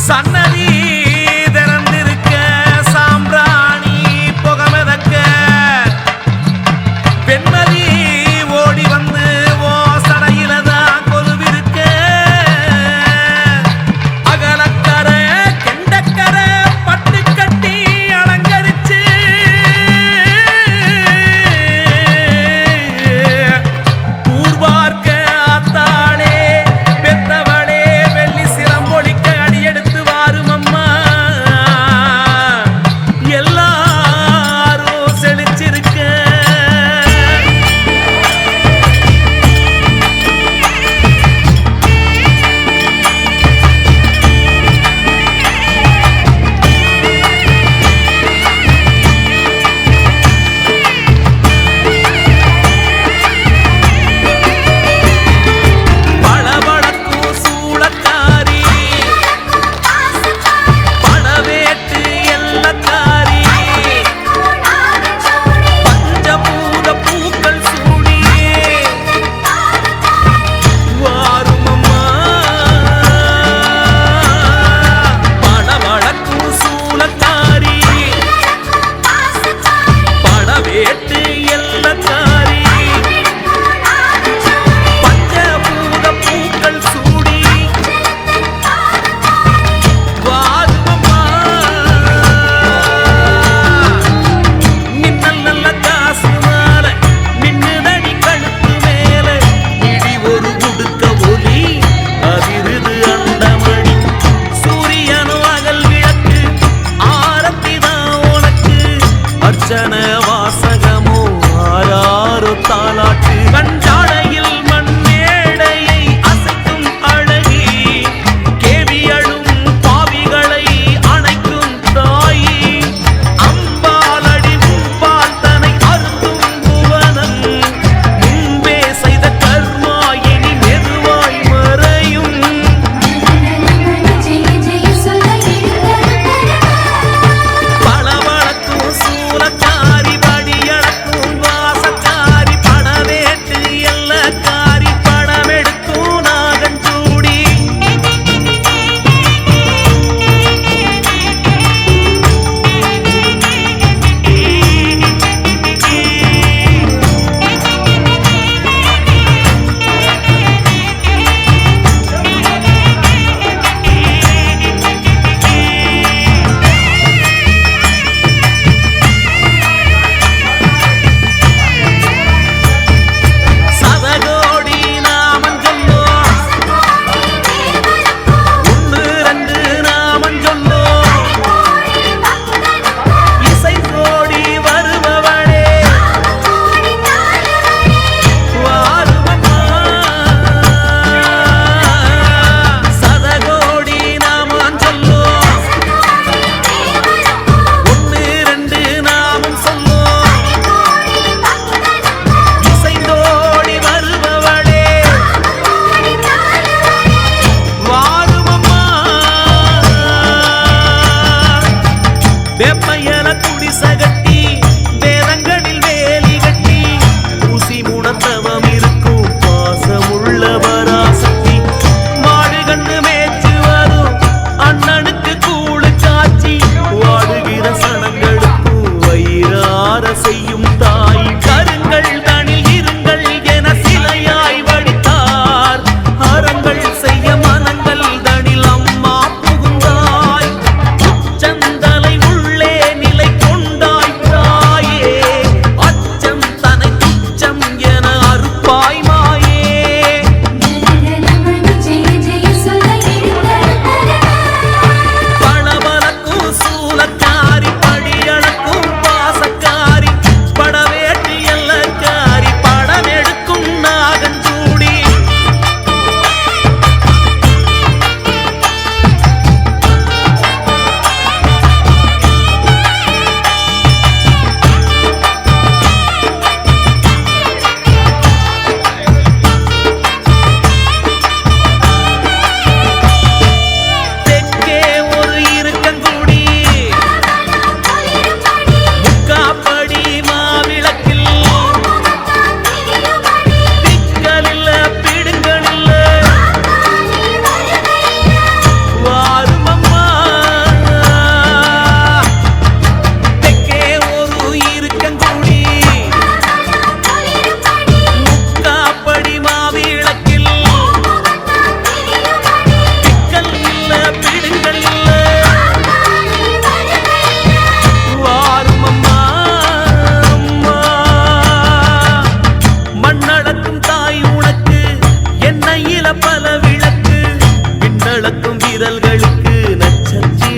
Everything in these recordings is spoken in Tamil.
சன்னதி திறந்திருக்க சாம்பிராணி புகமதக்க பெண்மதி ஓடி வந்து ஓ சடையில தான் கொலுவிருக்க அகலக்கரை கெண்டக்கரை பட்டு கட்டி அலங்கரிச்சு ஊர்வார்க்க ஆத்தாளே பெத்தவளே வெள்ளி சிரம்பொழிக்க அடியெடுத்து வாரு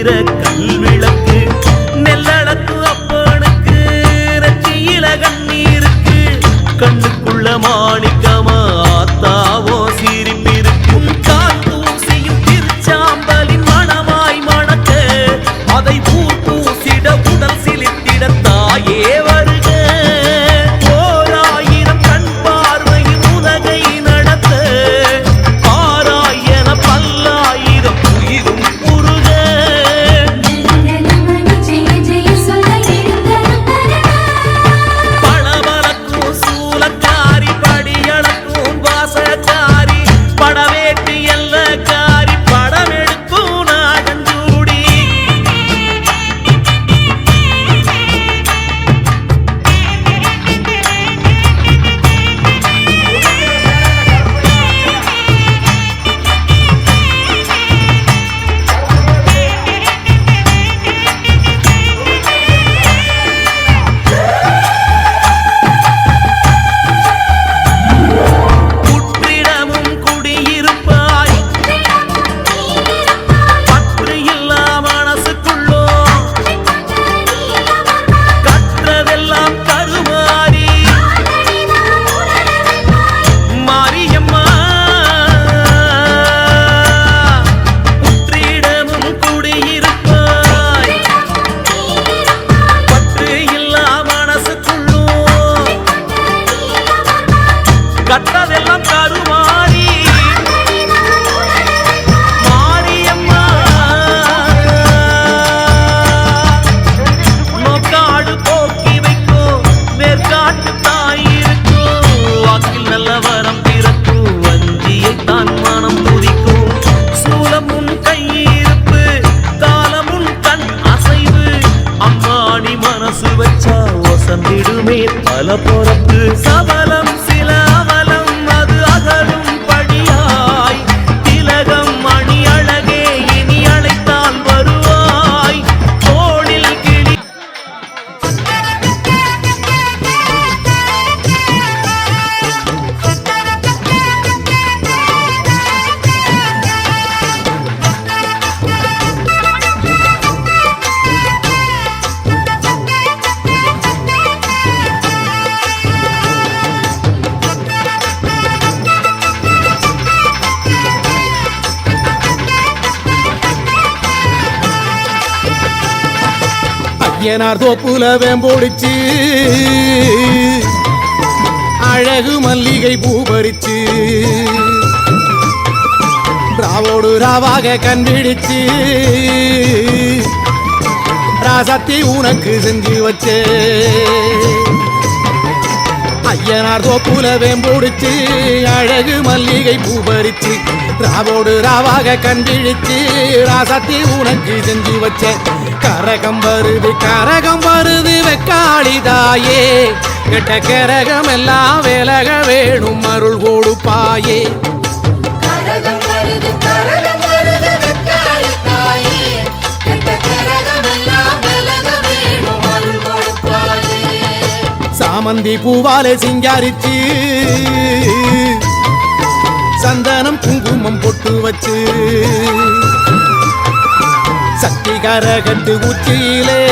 எரிகிற கல்விளக்கு நெல்லடக்கு அப்பனுக்கு ரச்சியில கண்ணீருக்கு கண்ணுக்குள்ள மாணிக்கமா ஆத்தாவோ சிரிப்பிருக்கும் கால் தூசியும் திருச்சாம்பலின் மணமாய் மணக்க அதை ஊர் பூசிட உடல் சிலித்திட தாயே வருக ஓராயிரம் கண் பார்வையின் உலகை நடத்த ஆராயன பல்லாயிரம் உயிரும் உருக பளபளக்கும் சூலக்காரி படியளக்கும் வாசக்காரி படவேட்டி எல்லக்காரி படமெடுக்கும் நாகஞ்சூடி புற்றிடமும் குடியிருப்பாய் பற்று இல்லா மனசுக்குள்ளோ கற்றதெல்லாம் கருமாறி மாரியம்மா புற்றிடமும் குடியிருப்பாய் பற்று இல்லா மனசுக்குள்ளோ கற்றதெல்லாம் கருமாறி மாரியம்மா நோக்காடு போக்கி வைக்கோ மேற்காட்டு தாயிருக்கோ வாக்கில் நல்ல வரம் பிறக்கும் வஞ்சியை தான் மனம் துதிக்கும் சூலமும் கையிருப்பு தாளமும் கண் அசைவு அம்மாடி மனசு வச்சா ஒசம்பிடுமே பல பொறப்பு சபலம் சில அவலம் அது அகலும் படியாய் திலகம் மணி அழகே இனி அழைத்தால் வருவாய் தோளில் கிளி ஐயனார் தோப்புல வேம்போடிச்சு அழகு மல்லிகை பூ பறிச்சு ராவோடு ராவாக கண்பிடிச்சு ராசத்தி உனக்கு செஞ்சு வச்சே ஐயனார் தோப்புல வேம்போடிச்சு அழகு மல்லிகை பூ பறிச்சு ராவோடு ராவாக கண்பிழிச்சு ராசத்தி உனக்கு செஞ்சு வச்ச கரகம் வருது வெக்காளிதாயே கெட்ட கரகம் எல்லாம் விலக வேணும் அருள் கொடுப்பாயே கரகம் வருது வெக்காளிதாயே கெட்ட கரகமெல்லாம் விலக வேணும் அருள் கொடுப்பாயே சாமந்தி பூவாலே சிங்காரிச்சு சந்தனம் குங்குமம் பொட்டு வச்சு சக்தி கரகட்டு உச்சியிலே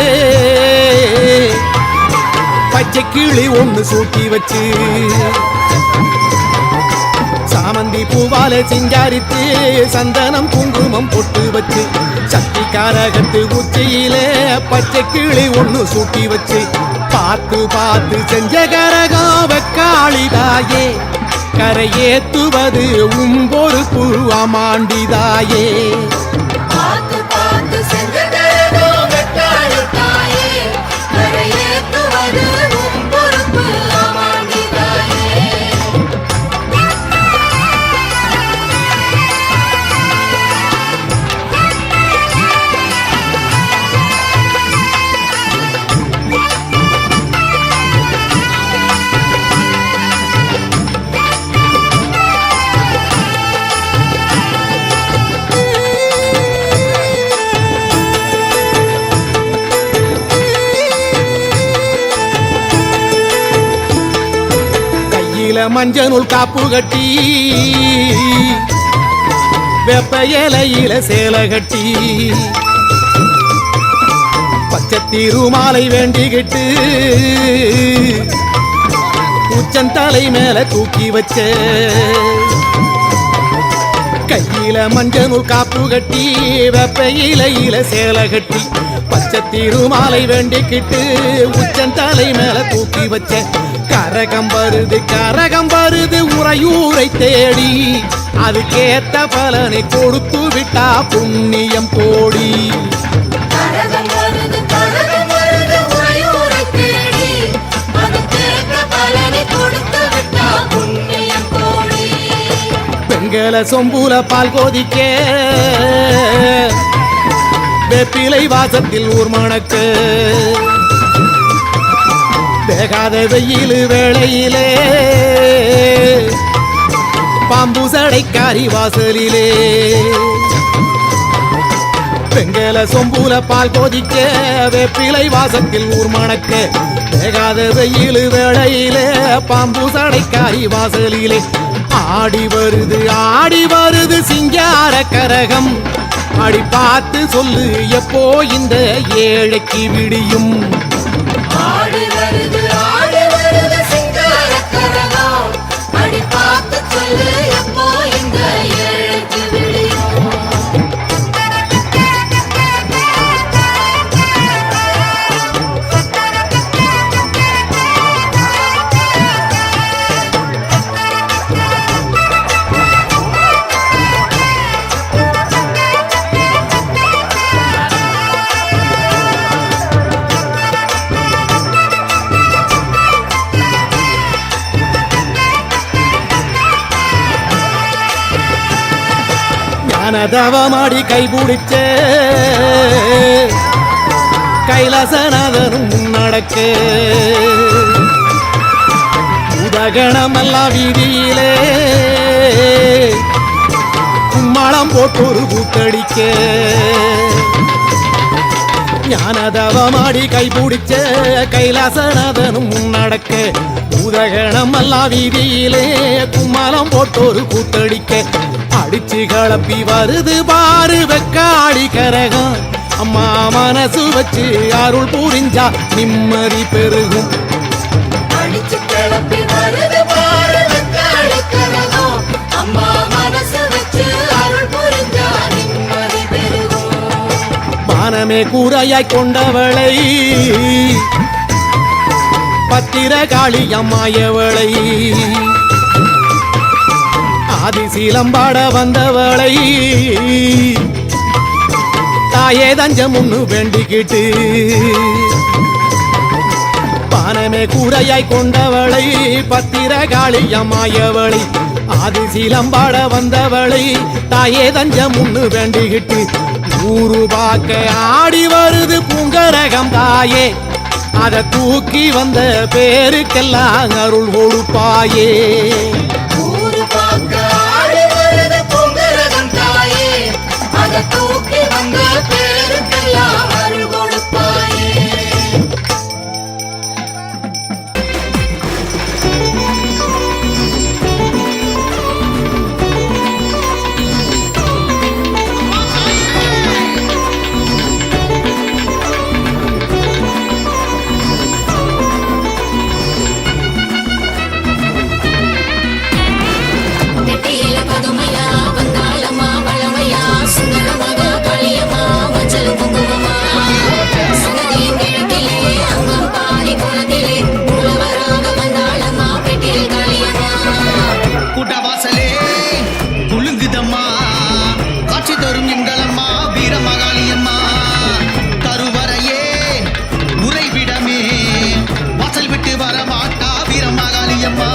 பச்சை கிளி ஒண்ணு சூட்டி வச்சு சாமந்தி பூவாலே சிங்காரித்து சந்தனம் குங்குமம் பொட்டு வச்சு சக்தி கரகட்டு உச்சியிலே பச்சை கிளி ஒண்ணு சூட்டி வச்சு பார்த்து பார்த்து செஞ்ச கரகம் வெக்காளிதாயே கரையேத்துவது பொறுப்பு அமாண்டிதாயே பார்த்து பார்த்து செஞ்ச கரகம் வெக்காளிதாயே கரையேத்துவது உன் பொறுப்பு அமாண்டிதாயே மஞ்சள் காப்பு கட்டி வெப்ப இலையில சேலை கட்டி பச்சை திருமாலை வேண்டிக்கிட்டு உச்சந்தலை மேல தூக்கி வச்ச கையில மஞ்சள் காப்பு கட்டி வெப்ப இலையில சேலை கட்டி பச்சை திருமாலை வேண்டிக்கிட்டு உச்சந்தலை மேல தூக்கி வச்ச கரகம் வருது உறையூரை தேடி அதுக்கேத்த பலனை கொடுத்து விட்டா புண்ணியம் கோடி கரகம் வருது உறையூரை தேடி அதுக்கேற்ற பலனை கொடுத்து விட்டா புண்ணியம் கோடி பெண்கள சொம்புல பால் கோதிக்க வேப்பிலை வாசத்தில் ஊர் மணக்கு வேகாத வெயில் வேளையிலே பாம்பு சடைக்காரி வாசலிலே பெண்கள சொம்புல பால் கோதிக்க வேப்பிலை வாசத்தில் ஊர் மணக்க வேகாத வெயில் வேளையிலே பாம்பு சடைக்காரி வாசலிலே ஆடி வருது சிங்கார கரகம் அடி பார்த்து சொல்லு எப்போ இந்த ஏழைக்கு விடியும் ஆடி வருது சிங்கார கரகம் அடி பார்த்து சொல்லு எப்போ இந்த ஏழைக்கு விடியும் தவமாடி கைபிடிச்ச கைலாசநாதனும் முன்னடக்க உதகணமெல்லாம் வீதியிலே கும்மாளம் போட்டு ஒரு கூத்தடிக்க ஞானதவமாடி கைபிடிச்ச கைலாசநாதனும் முன்னடக்க உதகணமெல்லாம் வீதியிலே கும்மாளம் போட்டு ஒரு கூத்தடிக்க அடிச்சு கலப்பி வருது பாரு வெக்காடி கரகம் அம்மா மனசு வச்சு அருள் புரிஞ்சா நிம்மதி பெருகும் அடிச்சு கிளப்பி வருது பாரு வெக்காடி கரகம் அம்மா மனசு வச்சு அருள் புரிஞ்சா நிம்மதி பெருகும் வானமே கூரையாய் கொண்டவளை பத்திரகாளி அம்மாயவளை ஆதிசீலம்பாட வந்தவளை தாயே தஞ்சம் முன்னு வேண்டிக்கிட்டு பானமே கூரையாய் கொண்டவளை பத்திரகாளி அம்மாயவளை ஆதிசீலம்பாட வந்தவளை தாயே தஞ்சம் முன்னு வேண்டிக்கிட்டு ஊரு பாக்க ஆடி வருது பூங்கரகம் தாயே அதை தூக்கி வந்த பேருக்கெல்லாம் அருள் கொடுப்பாயே ஊரு பார்க்க ஆடி வருது பொங்கரகம் தாயே அதை தூக்கி வந்த பேருக்கெல்லாம் அருள் கொடுப்பாயே நெட்டியில பதுமையா வந்தாளம்மா பழமையா சுந்தரமாக பழியம்மா மஞ்சள் குங்குமமா சன்னதியின் கிழக்கிலே அங்கம் பாடி குளத்திலே உழவராக வந்தாளம்மா பெட்டியில் காளியம்மா கூட்டவாசலே குலுங்குதம்மா காட்சி தரும் எங்களம்மா வீரமகாளியம்மா கருவறையே உறைவிடமே வாசல் விட்டு வர மாட்டா வீரமகாளியம்மா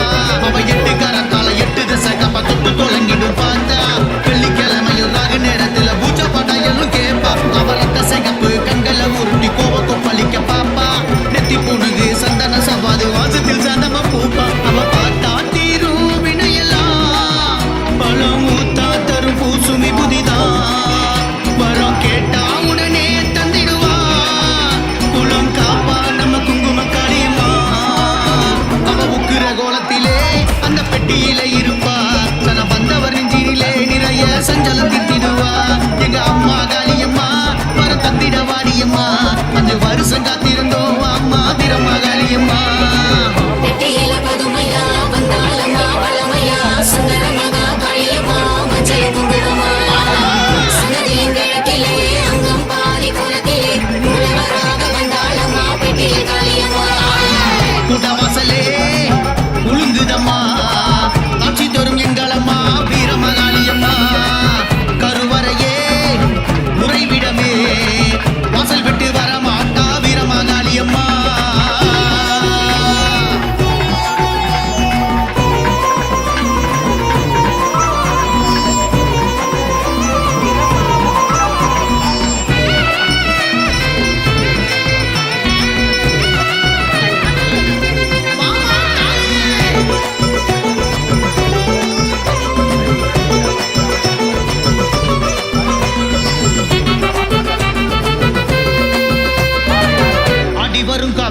அவ எட்டு கரத்தால எட்டு திசை கப்ப தொட்டு தொடங்கிடும் பார்த்தா வெள்ளிக்கிழமையில் ராக நேரத்துல பூஜை படையலும் கேப்பா அவ ரத்த சிகப்பு கண்களை உருட்டி கோவ கொப்பளிக்க பாப்பா நெத்தி புணுகு சந்தன சவாது வாசத்தில் சந்தம பூப்பா அவ பார்த்தா தீரும் வினையெல்லாம் பழம் ஊத்தா தரும் பூசுமி புதிதா வரம் கேட்டா உடனே தந்திடுவா குளம் காப்பா நம்ம குங்கும காளியம்மா அவ உக்குற கோலத்திலே அந்த பெட்டியிலே இருப்பா தன வந்தவர் நெஞ்சினிலே நிறைய சஞ்சலம் திட்டிடுவா எங்க அம்மா காளியம்மா வர தந்திட வாடியம்மா அந்த வரு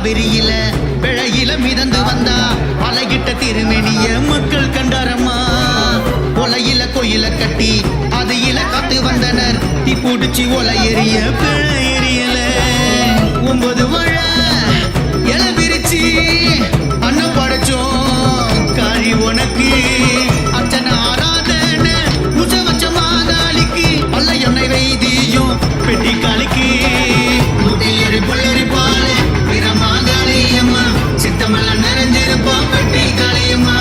காவிரியில பிழையில மிதந்து வந்தா அலைகிட்ட திருமெனிய மக்கள் கண்டாரம்மா ஒலையில கோயில கட்டி அது இல காத்து வந்தனர் தீ பிடிச்சி ஒலை எரிய பிழை எரியல 9 வாழ இல விரிச்சு அன்னம் படைச்சோம் காழி உனக்கு அர்ச்சனை ஆராதனை முச வச்ச மாகாளிக்கு அல்ல எண்ணெய் வைத்தியும் பெட்டி காளிக்கு முட்டையறி புள்ளரி பால் வீரமாகாளியம்மா சித்தமெல்லாம் நிறைஞ்சிருப்பா பெட்டி காளியம்மா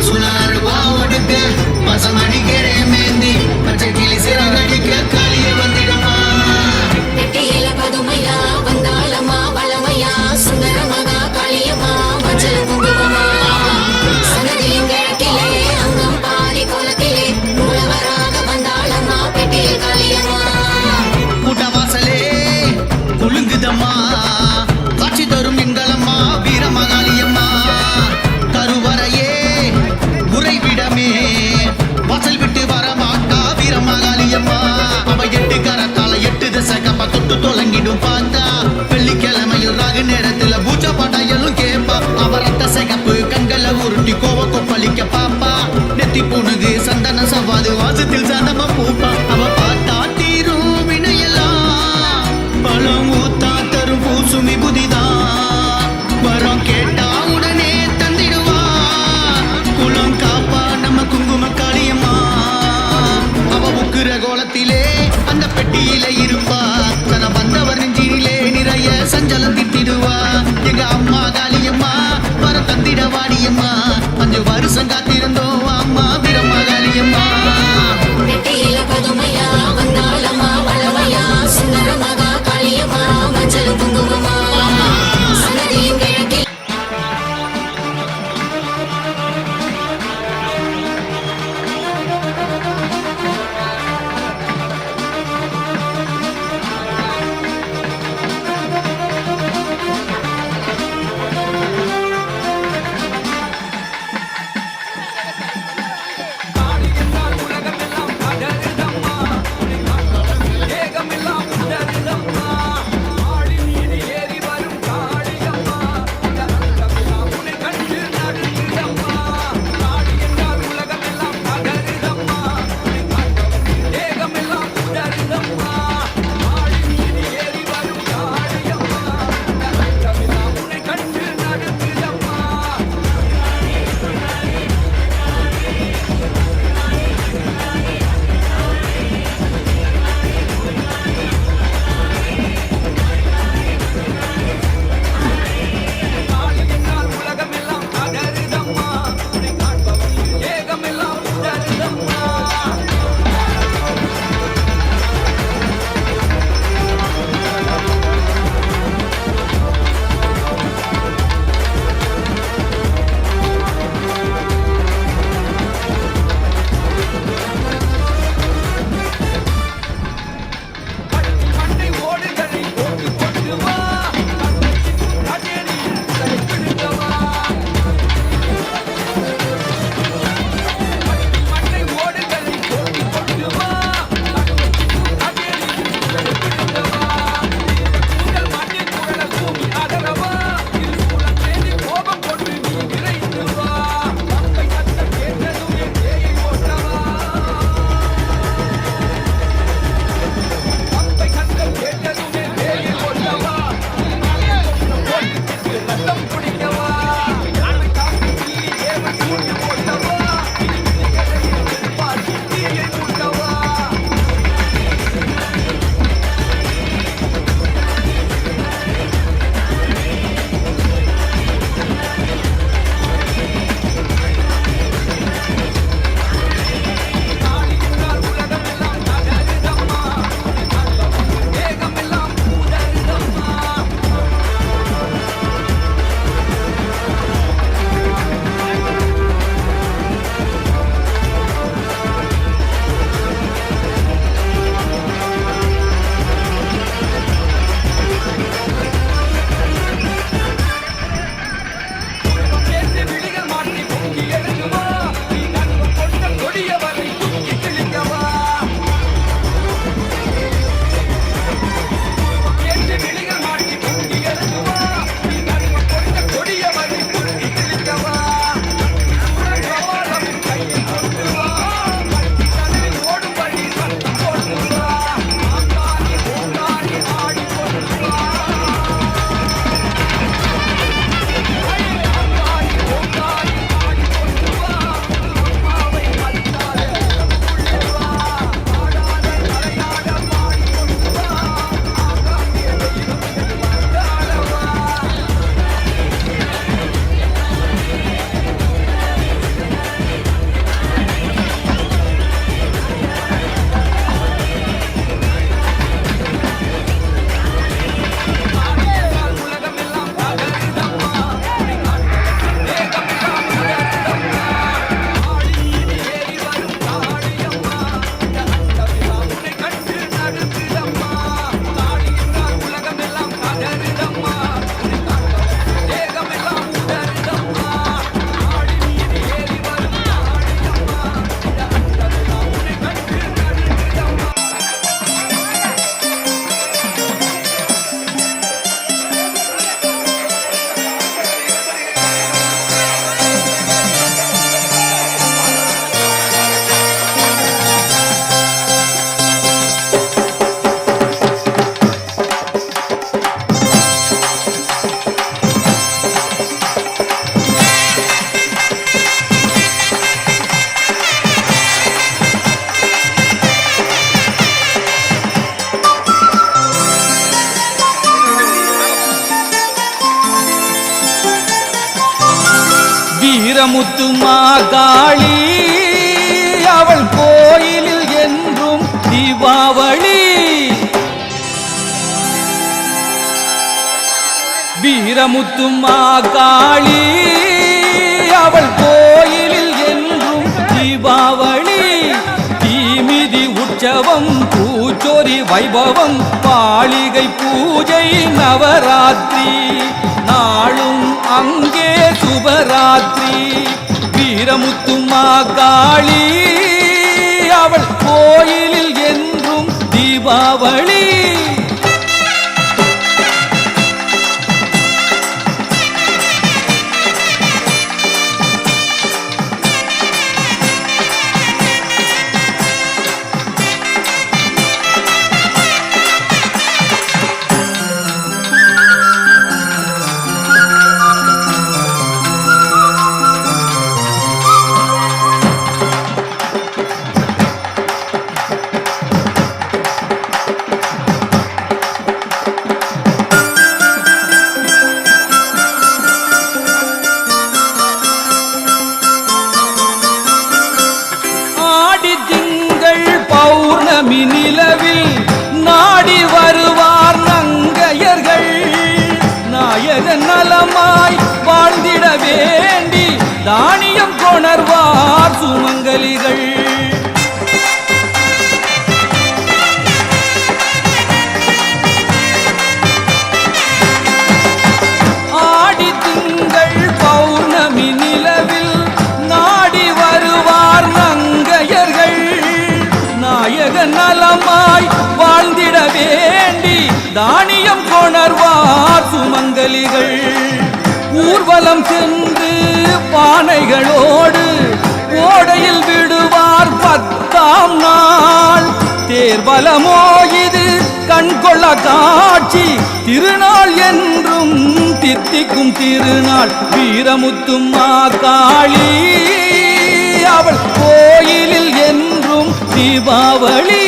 சுனாறு வா ஒடுக்க பசமணி கிடே மேந்தி பச்சை கிளி சிறகடிக்க காளிய வந்திடமா நெட்டியில பதுமையா வந்தாளம்மா பலமையா சுந்தர மகா காளியம்மா மஞ்சள் குங்குமமா சன்னதியின் கிழக்கிலே அங்கம் பாரி குளத்திலே மூலவராக வந்தாளம்மா பெட்டியில் காளியம்மா கூட்டவாசலே குலுங்குதம்மா காட்சி தரும் எங்களம்மா வீரமகாளியம்மா கருவறையே உறைவிடமே வாசல் விட்டு வரமாட்டா வீரமகாளியம்மா அவ 8 கரத்தால 8 திசை கப்ப தொட்டு தொலங்கிடும் பார்த்தா வெள்ளிக்கிழமையில் ராகு நேரத்துல பூஜை படையலும் கேப்பா அவ ரத்த சிகப்பு கண்களை உருட்டி கோவ கொப்பளிக்க பாப்பா நெத்தி புணுகு சந்தன சவாது வாசத்தில் சந்தம பூப்பா அவ பார்த்தா தீரும் வினையெல்லாம் பழம் ஊத்தா தரும் பூசுமி புதிதான் வரம் கேட்டா உடனே தந்திடுவா குளம் காப்பா நம்ம குங்கும காளியம்மா அவ உக்குற கோலத்திலே அந்த பெட்டியில இருப்பா தன வந்தவர் நெஞ்சினிலே நிறைய சஞ்சலம் திட்டிடுவா எங்க அம்மா காளியம்மா வர தந்திட வாடியம்மா 5 வருஷம் காத்திருந்தோம் அம்மா வீரம்மா காளியம்மா நெட்டியில வீரமுத்து மாகாளி அவள் கோயிலில் என்றும் தீபாவளி. வீரமுத்து மாகாளி அவள் கோயிலில் என்றும் தீபாவளி. தீமிதி உற்சவம் பூச்சோரி வைபவம் பாளிகை பூஜை நவராத்திரி நாளும் அங்கே சுபராத்திரி. வீரமுத்து மாகாளி அவள் கோயிலில் என்றும் தீபாவளி. நிலவில் நாடி வருவார் நங்கையர்கள் நாயக நலமாய் வாழ்ந்திட வேண்டி தானியம் கொணர்வார் சுமங்கலிகள். ஆடி திங்கள் பௌர்ணமி நிலவில் நாடி வருவார் நங்கையர்கள் நாயக நலமாய் வாழ்ந்திட வேண்டி தானியம் கொணர்வார் சுமங்கலிகள். ஊர்வலம் சென்று பானைகளோடு ஓடையில் விடுவார் 10ஆம் நாள். தேர்வலமோ இது கண்கொள்ள காட்சி திருநாள் என்றும் தித்திக்கும் திருநாள். வீரமுத்து மாகாளி அவள் கோயிலில் என்றும் தீபாவளி.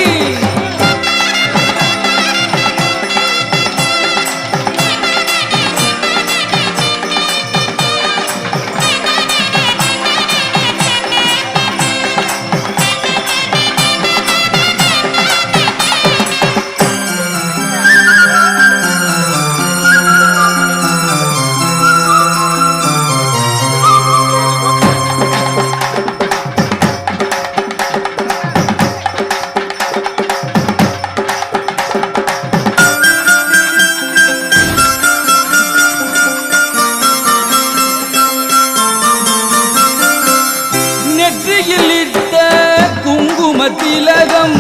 திலகம்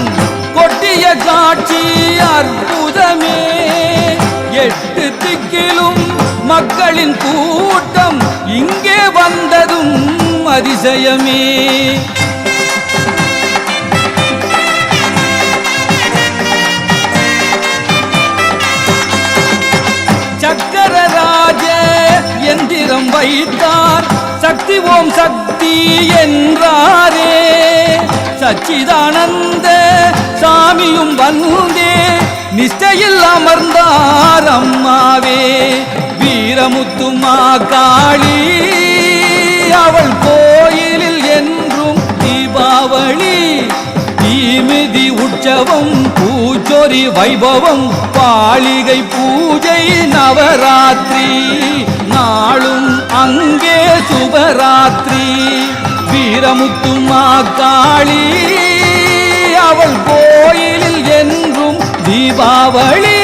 கொட்டிய காட்சி அற்புதமே. 8 திக்கிலும் மக்களின் கூட்டம் இங்கே வந்ததும் அதிசயமே. சக்கரராஜ எந்திரம் வைத்தார் சக்தி ஓம் சக்தி என்றாரே. சச்சிதானந்த சாமியும் வந்தே நிஷ்டையில் அமர்ந்தார் அம்மாவே. வீரமுத்து மாகாளி அவள் கோயிலில் என்றும் தீபாவளி. தீமிதி உற்சவம் பூச்சொரி வைபவம் பாளிகை பூஜை நவராத்திரி நாளும் அங்கே சுபராத்திரி. வீரமுத்து மாகாளி அவள் கோயிலில் என்றும் தீபாவளி.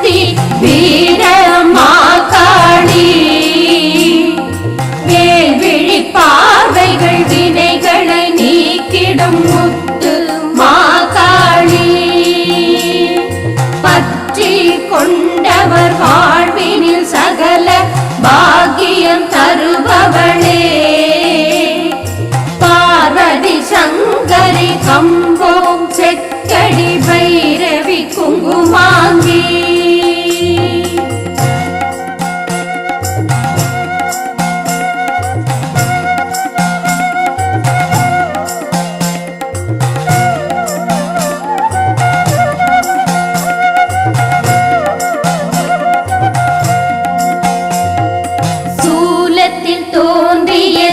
சக்தி வீரமா காளி வேல்விழி பார்வைகள் வினைகளை நீக்கிடும் முத்து மாகாளி பற்றி கொண்டவர் வாழ்வினில் சகல பாக்கியம் தருபவளே பார்வதி சங்கரி கம்போம் செக்கடி பைரவி குங்குமாங்கி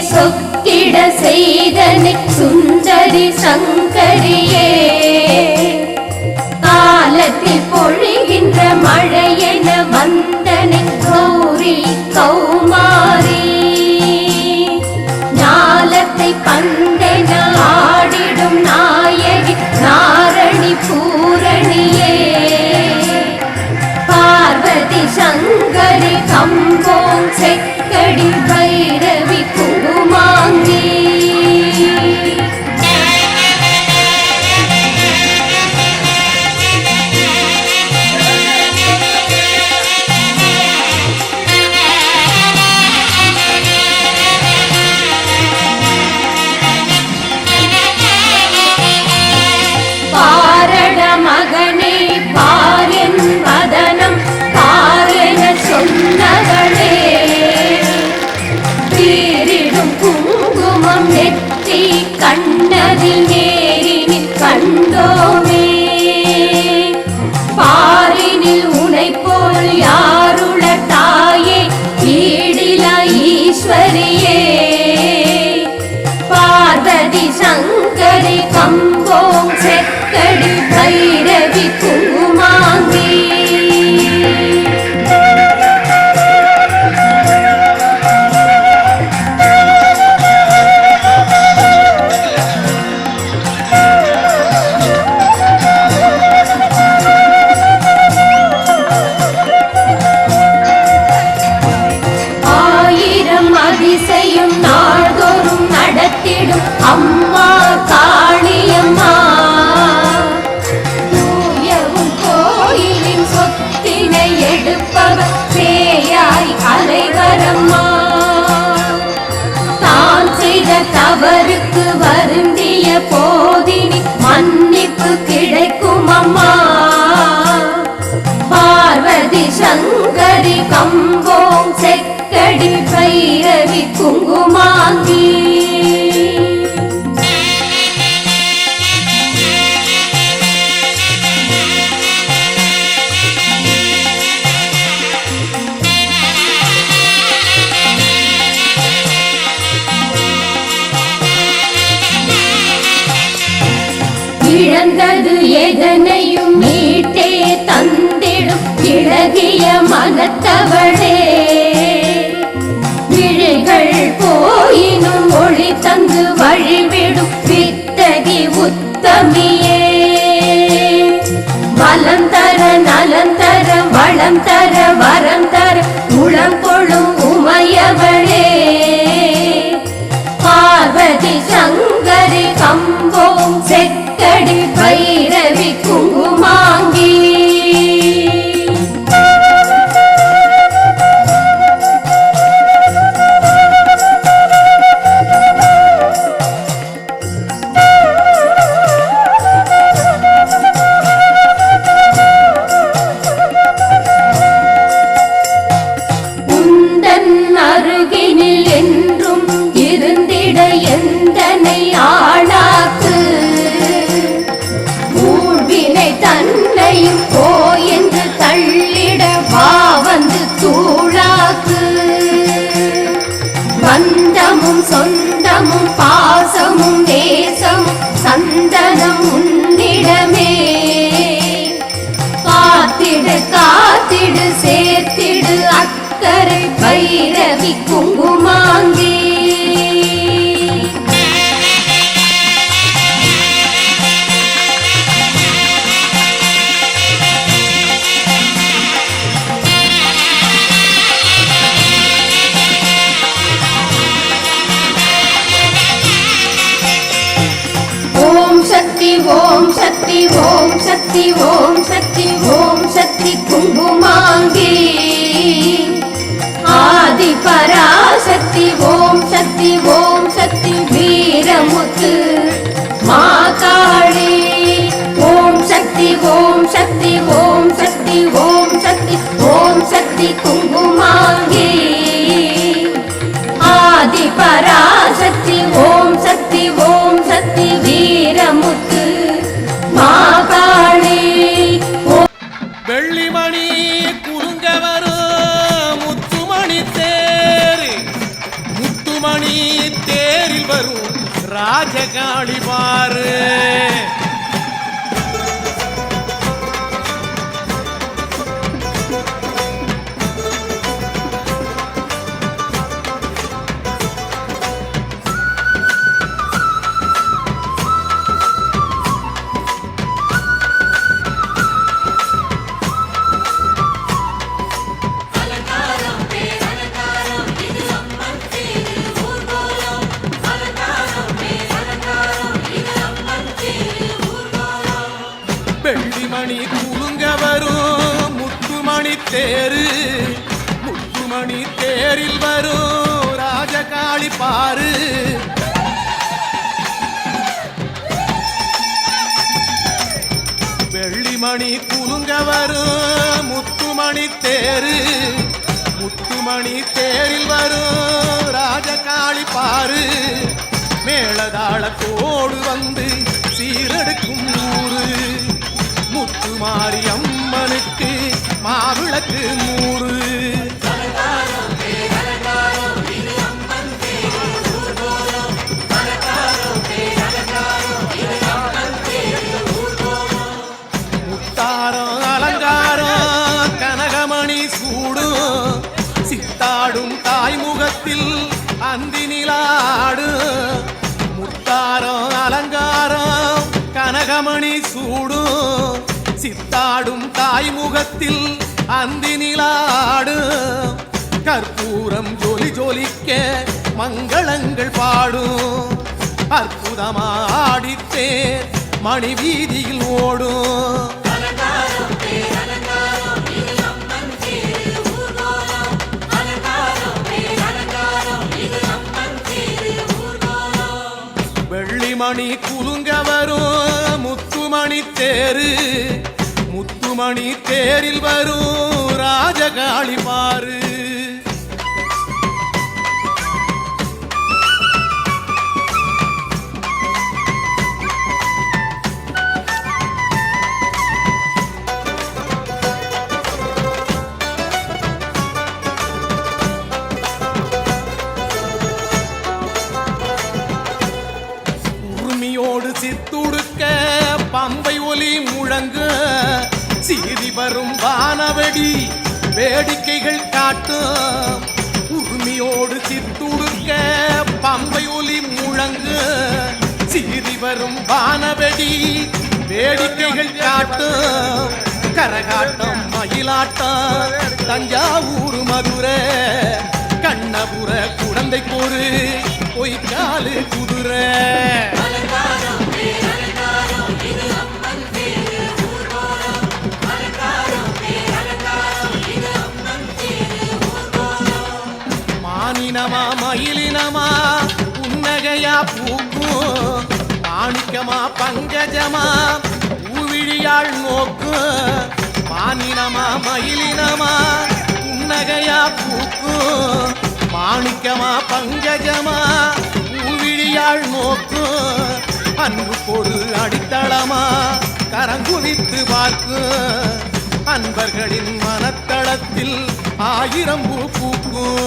சொக்கிட செய்தனை சுந்தரி சங்கரியே காலத்தில் பொழிகின்ற மழையென வந்தனை கௌரி கௌமாரி ஞாலத்தை பந்தென ஆடிடும் நாயகி நாரணி பூரணியே பார்வதி சங்கரி கம்போம் செக்கடி பைரவி குங்குமாங்கி பாரட மகனே பாரின் வதனம் பாரென சொன்னவளே தீரிடும் குங்குமம் நெற்றி கண்ணதில் நேரினில் கண்டோமே பாரினில் உனை போல் யாருள தாயே ஈடிலா ஈஸ்வரியே பார்வதி சங்கரி கம்போம் செக்கடி பைரவி குங்குமாங்கி ஆயிரம் அதிசயம் நாள்தோறும் நடத்திடும் அம்மா காளியம்மா தூயவும் கோயிலின் சொத்தினை எடுப்பவர் பேயாய் அலைவரம்மா தான் செய்த தவறுக்கு வருந்திய போதினி மன்னிப்பு கிடைக்கும் அம்மா பார்வதி சங்கரி கம்போம் செக்கடி பைரவி குங்குமாங்கி இழந்தது எதனையும் மீட்டே தந்திடும் இழகிய மனத்தவளே விழிகள் போயினும் ஒளி தந்து வழிவிடும் வித்தகி உத்தமியே வலம் தர நலம் தர வளம் தர வரம் தர உளம் கொள்ளும் உமையவளே பார்வதி சங்கரி கம்போம் செக்கடி பைரவி குங்குமாங்கி உந்தன் அருகினில் என்றும் இருந்திட எந்தனை ஆளாக்கு ஊழ்வினை தன்னையும் போயென்று தள்ளிட வா வந்து தூளாக்கு பந்தமும் சொந்தமும் பாசமும் நேசமும் சந்தனம் உன்னிடமே காத்திடு காத்திடு சேர்த்திடு அக்கறை பைரவி குங்குமாங்கி சக்தி ஓம் சக்தி ஓம் சக்தி குங்குமாங்கி ஆதி பராசக்தி ஓம் சக்தி வீரமுத்து மாகாளி ஓம் சக்தி ஓம் சக்தி ஓம் சக்தி ஓம் சக்தி ஓம் சக்தி குங்குமாங்கி ஆதி பராசக்தி ஓம் சக்தி வீரமுத்து மாகாளி வெள்ளிமணி குலுங்க வரும் முத்துமணி தேர், முத்துமணி தேரில் வரும் ராஜகாளி பாரு. வெள்ளிமணி குலுங்க வரும் முத்துமணி தேரு, முத்துமணி தேரில் வரும் ராஜகாளி பாரு. வெள்ளிமணி குலுங்க வரும் முத்துமணி தேரு, முத்துமணி தேரில் வரும் ராஜகாளி பாரு. மேளதாளத்தோடு வந்து சீரெடுக்கும் ஊரு, முத்துமாரி அம்மனுக்கு மாவிளக்கு 100. முத்தாரம் அலங்காரம் கனகமணி சூடும், சித்தாடும் தாய்முகத்தில் அந்தி நிலாடும். முத்தாரம் அலங்காரம் கனகமணி சூடும், சித்தாடும் தாய்முகத்தில் அந்தி நிலாடும். கற்பூரம் ஜொலி ஜொலிக்க மங்களங்கள் பாடும், அற்புதமாடித்தேர் மணி வீதியில் ஓடும். வெள்ளிமணி குலுங்க வரும் முத்துமணி தேரு, முத்துமணி தேரில் வரும் ராஜகாளி பாரு. உரிமையோடு சித்துடுக்க பம்பை ஒலி முழங்கு, சீறி வரும் வானவெடி வேடிக்கைகள் காட்டும். உரிமையோடு சித்துடுக்க பம்பை ஒலி முழங்கு, சீறி வரும் வானவெடி வேடிக்கைகள் காட்டும். கரகாட்டம் மயிலாட்டம் தஞ்சாவூர் மதுரை, கண்ணபுர குழந்தை போரு பொய்க்காலு குதிரை. மானினமா மயிலினமா புன்னகையா பூக்கும், மாணிக்கமா பங்கஜமா பூவிழியாள் நோக்கும். மானினமா மயிலினமா புன்னகையா பூக்கும், மாணிக்கமா பங்கஜமா பூவிழியாள் நோக்கும். அன்பு பொரு அடித்தளமா கரங்குவித்து பார்க்கும், அன்பர்களின் மனத்தளத்தில் 1000 பூ பூக்கும்.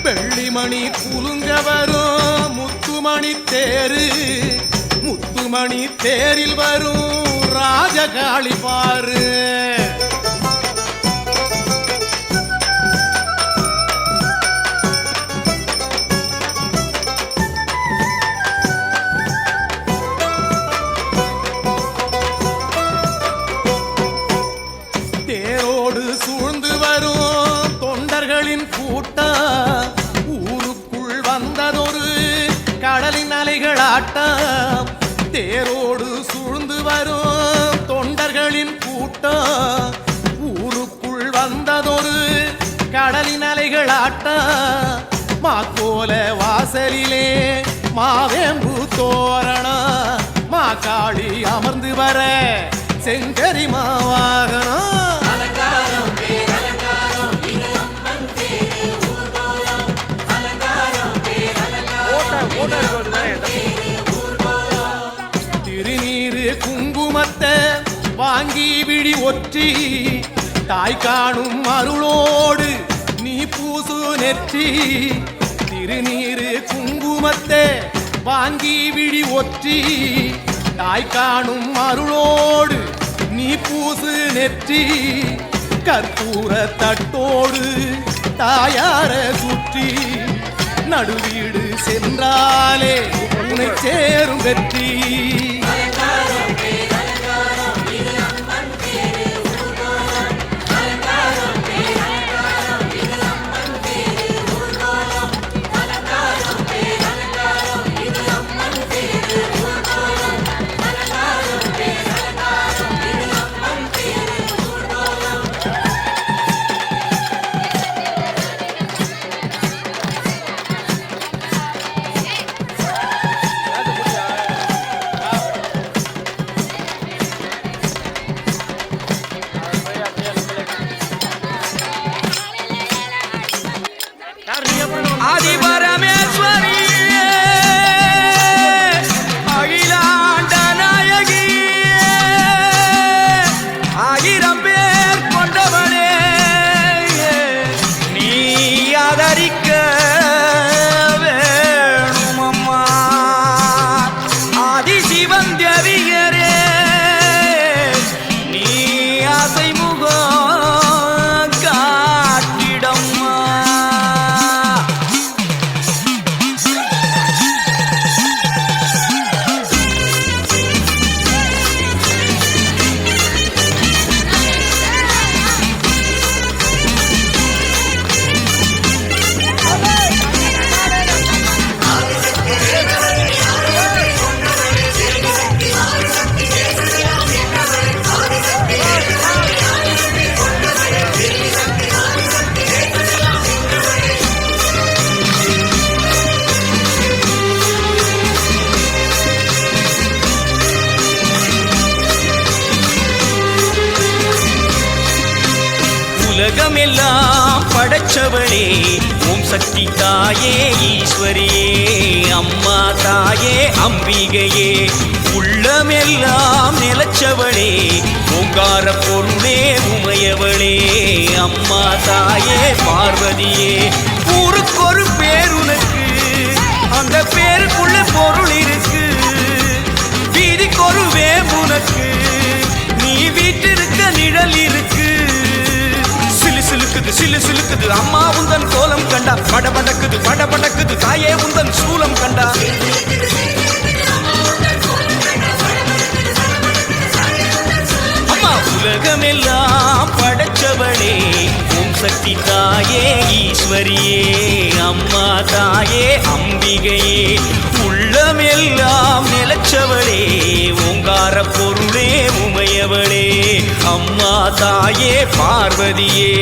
வெள்ளிமணி குலுங்க வரும் முத்துமணி தேரு, முத்துமணி தேரில் வரும் ராஜகாளி பாரு. தேரோடு சூழ்ந்து வரும் தொண்ட வந்ததொரு கடலின் அலைகளாட்டம் தேரோடு சூழ்ந்து வரும் தொண்டர்களின் கூட்டம் ஊருக்குள் வந்ததொரு கடலின் அலைகளாட்டம் மாக்கோல வாசலிலே மாவேம்பு தோரணம் மாகாளி அமர்ந்து வர செங்கரி மாவாகனம் திருநீரு குங்குமத்தை வாங்கி விழி ஒற்றி தாய் காணும் அருளோடு நீ பூசு நெற்றி திருநீரு குங்குமத்தை வாங்கி விழி ஒற்றி தாய் காணும் அருளோடு நீ பூசு நெற்றி கற்பூர தட்டோடு தாயார சுற்றி நடுவீடு சென்றாலே உன்னை சேரும் வெற்றி ஆதிபரமேஸ்வரி அகிலாண்ட நாயகி ஆயிரம் பேர் கொண்டவனே நீ ஆதரிக்க வேணுமம்மா ஆதிசிவன் தேவியரே நீ ஆசை முகம் காட்டிடம்மா உலகமெல்லாம் படைச்சவளே ஓம் சக்தி தாயே ஈஸ்வரியே அம்மா தாயே அம்பிகையே உள்ளமெல்லாம் நிலச்சவளே ஓங்கார பொருளே உமையவளே அம்மா தாயே பார்வதியே ஊருக்கொரு பேருனக்கு அந்த பேருக்குள்ள பொருள் இருக்கு வீதிக்கொரு வேம்புனக்கு நீ வீட்டிருக்க நிழல் இருக்கு சிலு சிலுக்குது அம்மா உந்தன் கோலம் கண்டா படபடக்குது தாயே உந்தன் சூலம் கண்டா அம்மா உலகமெல்லாம் படைச்சவளே ஓம் சக்தி தாயே ஈஸ்வரியே அம்மா தாயே அம்பிகையே உள்ளமெல்லாம் நிலச்சவளே ஓங்கார பொருளே உமையவளே அம்மா தாயே பார்வதியே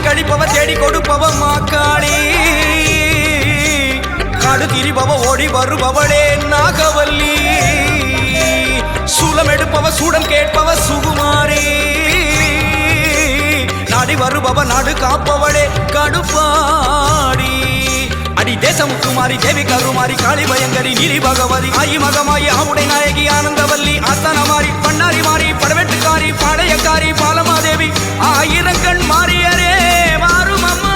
கழிப்பவ தேடி கொடுப்பவ மாக்காளி காடு திரிபவ ஓடி வருபவளே நாகவல்லி சூலம் எடுப்பவ சூடம் கேட்பவ சுகுமாரி நாடி வருபவ நாடு காப்பவளே கடுப்பாடி அடி தேசமுத்துமாரி தேவி கருமாரி காளி பயங்கரி நீலி பகவதி ஆயி மகமாயி ஆவுடை நாயகி ஆனந்தவல்லி ஆஸ்தானமாரி பண்ணாரி மாறி படவெட்டுக்காரி பாளையக்காரி பாலமாதேவி ஆயிரங்கண் மாறியரே மாறும் அம்மா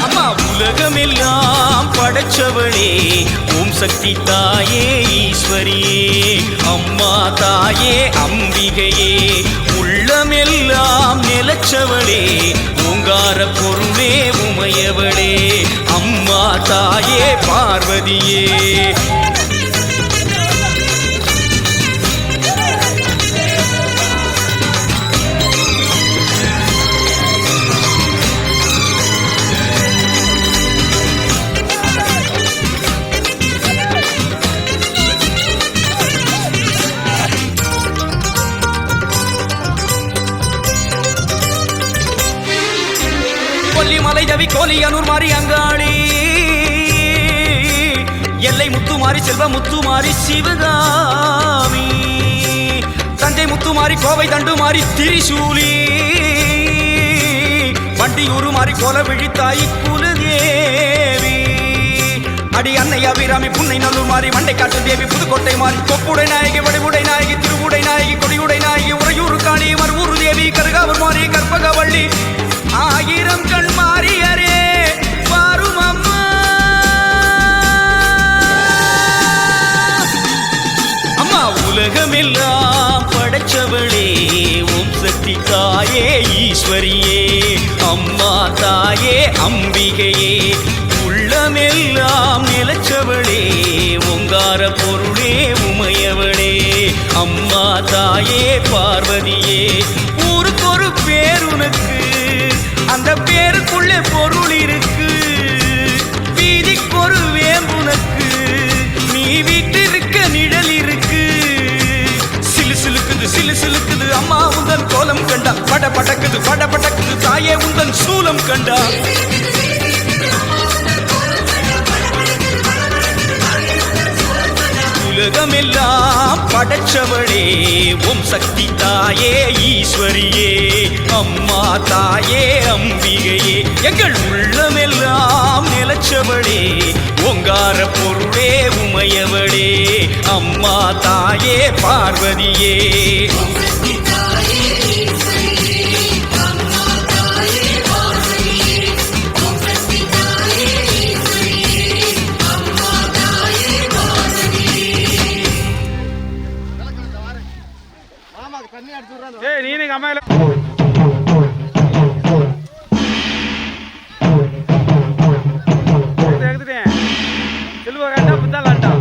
அம்மா உலகமெல்லாம் படைச்ச படைச்சவளே ஓம் சக்தி தாயே ஈஸ்வரியே அம்மா தாயே அம்பிகையே உள்ளமெல்லாம் நிலச்சவளே ஓங்கார பொருளே உமையவளே அம்மா தாயே பார்வதியே கொல்லிமலை தவி கோலியனூர் மாறி அங்காளி எல்லை முத்துமாரி செல்வ முத்துமாரி சிவகாமி தஞ்சை முத்துமாரி கோவை தண்டுமாரி திரிசூலி வண்டியூரு மாறி கோல விழித்தாய் குலதேவி அடி அன்னை அபிராமி புன்னை நல்லூர் மாறி மண்டை காட்டு தேவி புதுக்கோட்டை மாறி கொப்புடை நாயகி வடிவுடை நாயகி திருவுடை நாயகி கொடியுடை நாயகி உறையூரு காளி மறுவூரு தேவி கருகாவூர் மாறி கற்பகவள்ளி ஆயிரம் கண் மாறியரே வாரும் அம்மா அம்மா உலகமெல்லாம் படைச்சவளே ஓம் சக்தி தாயே ஈஸ்வரியே அம்மா தாயே அம்பிகையே உள்ளமெல்லாம் நிலச்சவளே ஓங்கார பொருளே உமையவளே அம்மா தாயே பார்வதியே ஊருக்கொரு பேருனக்கு அந்த பேருக்குள்ளே பொருள் இருக்கு வீதிக்கொரு வேம்புனக்கு நீ வீட்டிருக்க நிழல் இருக்கு சிலு சிலுக்குது அம்மா உந்தன் கோலம் கண்டா பட படக்குது தாயே உந்தன் சூலம் கண்டா உலகமெல்லாம் படைச்சவளே ஓம் சக்தி தாயே ஈஸ்வரியே அம்மா தாயே அம்பிகையே எங்கள் உள்ளமெல்லாம் நிலச்சவளே ஓங்கார பொருளே உமையவளே அம்மா தாயே பார்வதியே நீங்க அம்மா செல்வ கண்டா புத்தாலாண்டா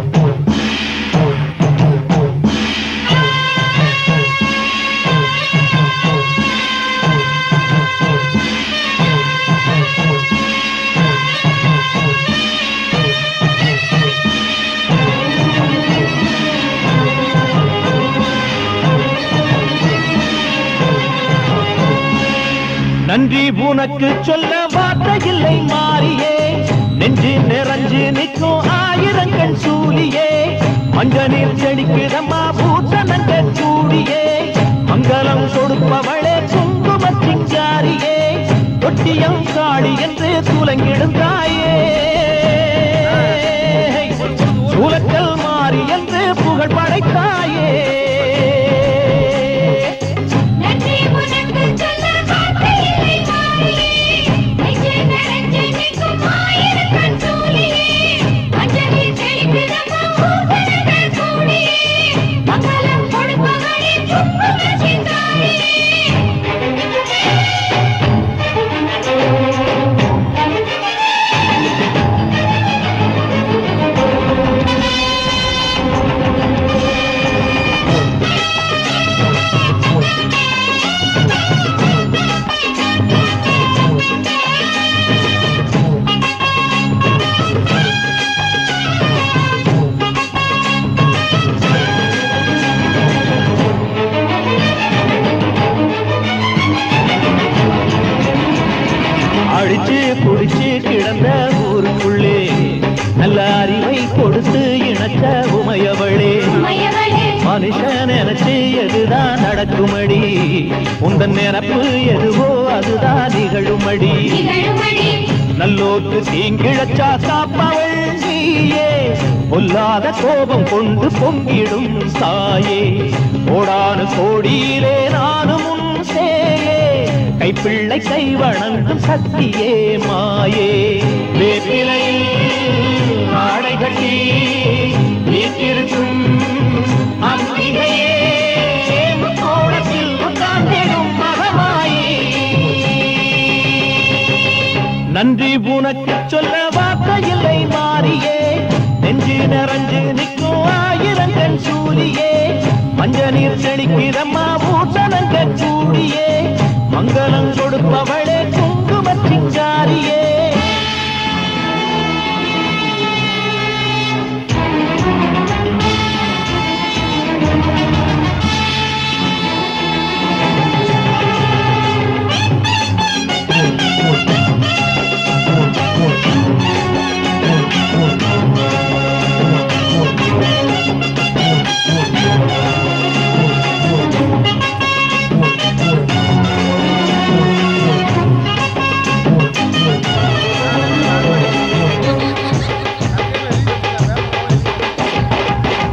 நன்றி உனக்கு சொல்ல வார்த்தை இல்லை மாறியே நெஞ்சு நிறைஞ்சு நிற்கும் ஆயிரங்கள் சூலியே மஞ்ச நீர் செடிக்கிடமா பூசணங்க சூடியே மங்களம் கொடுப்பவளே குங்கும சிங்காரியே தொட்டியம் காளி என்று துலங்கிடும் தாயே சூலக்கல் மாறி என்று புகழ் படைத்தாயே அடிச்சு குடிச்சு கிடந்த ஊருக்குள்ளே நல்ல அறிவை கொடுத்து இணைச்ச உமையவளே மனுஷன் நினைச்சு எதுதான் நடக்குமடி உந்தன் நினைப்பு எதுவோ அதுதான் நிகழுமடி நல்லோர்க்கு தீங்கிழச்சா காப்பவள் நீயே பொல்லாத கோபம் கொண்டு பொங்கிடும் தாயே கோடானு கோடியிலே நானும் உன் சேயே கைப்பிள்ளை கை வணங்கும் சக்தியே மாயே வேப்பிலை கட்டி வீட்டிருக்கும் அம்பிகையே கோலத்தில் உட்கார்ந்திடும் மகமாயி நன்றி உனக்கு சொல்ல வார்த்தையில்லை மாறியே நெஞ்சு நிறைஞ்சு நிற்கும் ஆயிரங்கள் சூரியே மஞ்ச நீர் செழிக்கிறம்மா பூசணங்க சூடியே மங்களம் கொடுப்பவளே குங்குமச் சிங்காரியே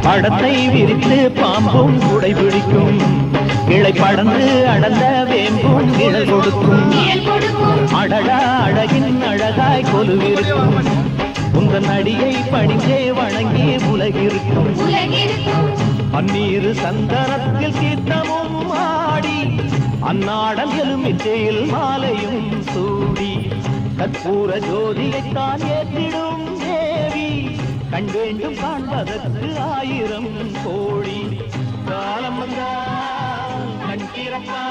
படத்தை விரித்து பாம்பும் குடை பிடிக்கும் கிளை படந்து அடந்த வேம்பும் கிளை கொடுக்கும் அடடா அழகின் அழகாய் கொலுவிருக்கும் உங்கள் அடியை பணிந்தே வணங்கி உலகிருக்கும் பன்னீரு சந்தனத்தில் சீத்தமும் ஆடி அந்நாடல் எலுமிச்சையில் மாலையும் சூடி கற்பூர ஜோதியைத்தான் ஏற்றிடும் தேவி கண் வேண்டும் காண்பதற்கு 1000 கோடி காலம் வந்தால் கண் திறப்பா